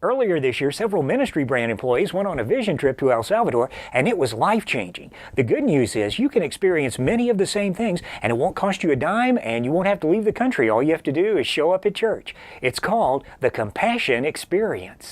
Earlier this year, several ministry brand employees went on a vision trip to El Salvador, and it was life-changing. The good news is you can experience many of the same things, and it won't cost you a dime, and you won't have to leave the country. All you have to do is show up at church. It's called the Compassion Experience.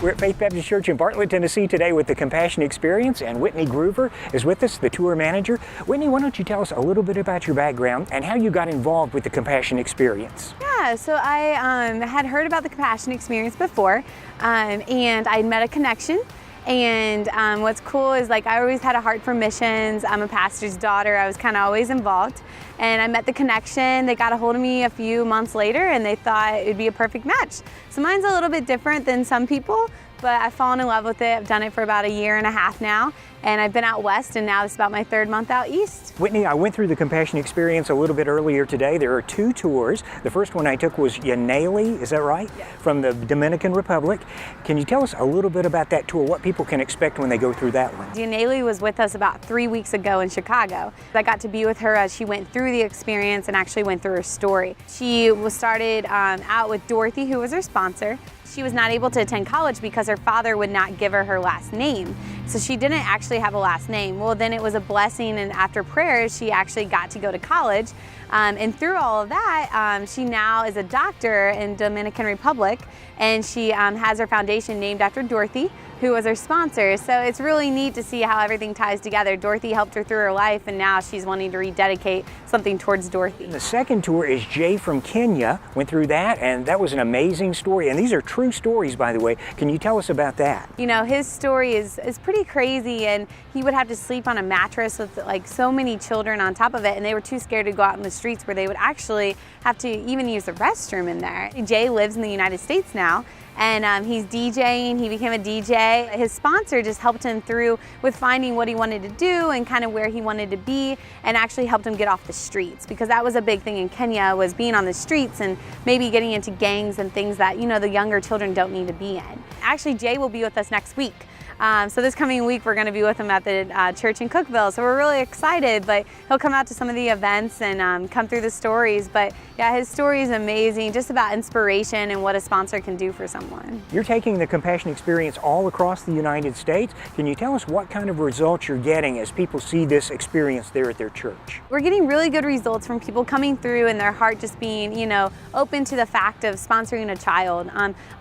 We're at Faith Baptist Church in Bartlett, Tennessee today with the Compassion Experience, and Whitney Gruver is with us, the tour manager. Whitney, why don't you tell us a little bit about your background and how you got involved with the Compassion Experience? Yeah, so I had heard about the Compassion Experience before, and I'd met a connection. And what's cool is, like, I always had a heart for missions. I'm a pastor's daughter. I was kind of always involved. And I met the connection. They got a hold of me a few months later, and they thought it would be a perfect match. So mine's a little bit different than some people, but I've fallen in love with it. I've done it for about a year and a half now, and I've been out west, and now this is about my third month out east. Whitney, I went through the Compassion Experience a little bit earlier today. There are two tours. The first one I took was Yaneli, is that right? Yes. From the Dominican Republic. Can you tell us a little bit about that tour, what people can expect when they go through that one? Yaneli was with us about 3 weeks ago in Chicago. I got to be with her as she went through the experience and actually went through her story. She was started out with Dorothy, who was her sponsor. She was not able to attend college because her father would not give her last name. So she didn't actually have a last name. Well, then it was a blessing, and after prayers, she actually got to go to college. And through all of that, she now is a doctor in Dominican Republic, and she has her foundation named after Dorothy, who was her sponsor. So it's really neat to see how everything ties together. Dorothy helped her through her life, and now she's wanting to rededicate something towards Dorothy. The second tour is Jay from Kenya, went through that, and that was an amazing story. And these are true stories, by the way. Can you tell us about that? You know, his story is pretty crazy, and he would have to sleep on a mattress with like so many children on top of it, and they were too scared to go out in the streets where they would actually have to even use the restroom in there. Jay lives in the United States now, and he's DJing. He became a DJ. His sponsor just helped him through with finding what he wanted to do and kind of where he wanted to be, and actually helped him get off the streets, because that was a big thing in Kenya, was being on the streets and maybe getting into gangs and things that, you know, the younger children don't need to be in. Actually, Jay will be with us next week. So this coming week, we're going to be with him at the church in Cookeville. So we're really excited, but he'll come out to some of the events and come through the stories. But yeah, his story is amazing, just about inspiration and what a sponsor can do for someone. You're taking the Compassion Experience all across the United States. Can you tell us what kind of results you're getting as people see this experience there at their church? We're getting really good results from people coming through and their heart just being, you know, open to the fact of sponsoring a child.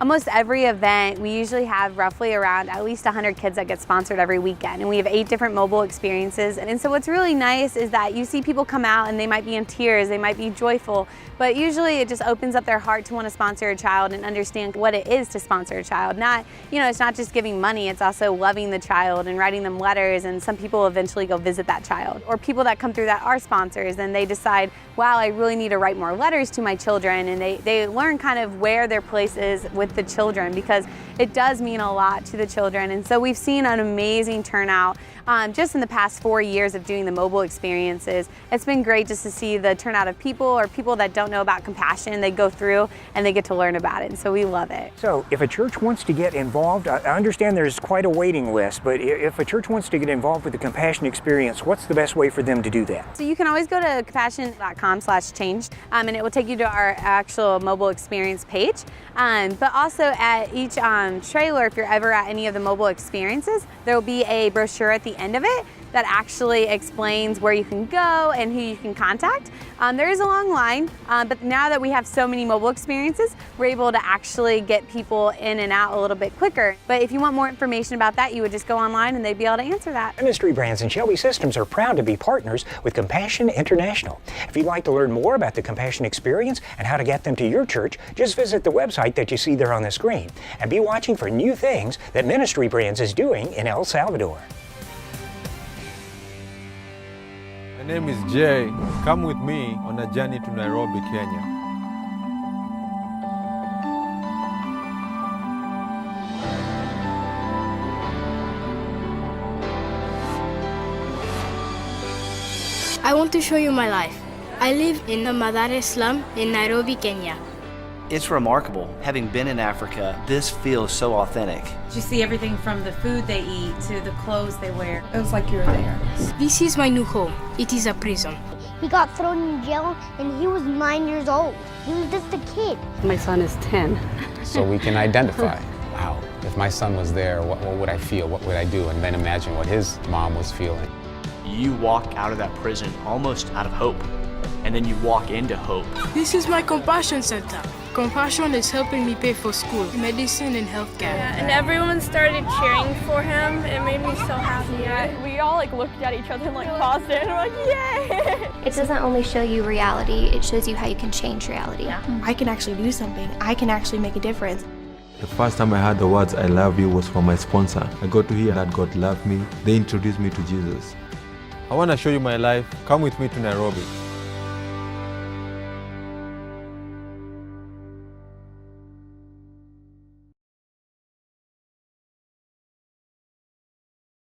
Almost every event, we usually have roughly around at least 100 kids that get sponsored every weekend, and we have 8 different mobile experiences. And so what's really nice is that you see people come out and they might be in tears, they might be joyful, but usually it just opens up their heart to want to sponsor a child and understand what it is to sponsor a child. Not, you know, it's not just giving money, it's also loving the child and writing them letters, and some people eventually go visit that child. Or people that come through that are sponsors and they decide, wow, I really need to write more letters to my children, and they learn kind of where their place is with the children, because it does mean a lot to the children. And so we've seen an amazing turnout just in the past 4 years of doing the mobile experiences. It's been great just to see the turnout of people, or people that don't know about compassion. They go through and they get to learn about it, and so we love it. So if a church wants to get involved, I understand there's quite a waiting list, but if a church wants to get involved with the Compassion Experience, what's the best way for them to do that? So you can always go to compassion.com/change, and it will take you to our actual mobile experience page. But also at each trailer, if you're ever at any of the mobile experiences, there will be a brochure at the end of it that actually explains where you can go and who you can contact. There is a long line, but now that we have so many mobile experiences, we're able to actually get people in and out a little bit quicker. But if you want more information about that, you would just go online and they'd be able to answer that. Ministry Brands and Shelby Systems are proud to be partners with Compassion International. If you'd like to learn more about the Compassion Experience and how to get them to your church, just visit the website that you see there on the screen, and be watching for new things that Ministry Brands is doing in El Salvador. My name is Jay. Come with me on a journey to Nairobi, Kenya. I want to show you my life. I live in the Madare slum in Nairobi, Kenya. It's remarkable. Having been in Africa, this feels so authentic. You see everything from the food they eat to the clothes they wear. It was like you were there. This is my new home. It is a prison. He got thrown in jail and he was 9 years old. He was just a kid. My son is 10. So we can identify, wow, if my son was there, what would I feel? What would I do? And then imagine what his mom was feeling. You walk out of that prison almost out of hope, and then you walk into hope. This is my compassion center. Compassion is helping me pay for school, medicine, and healthcare. Yeah, and everyone started cheering for him. It made me so happy. We all looked at each other and paused it and we're like, yay! It doesn't only show you reality, it shows you how you can change reality. Yeah. I can actually do something. I can actually make a difference. The first time I heard the words I love you was from my sponsor. I got to hear that God loved me. They introduced me to Jesus. I want to show you my life. Come with me to Nairobi.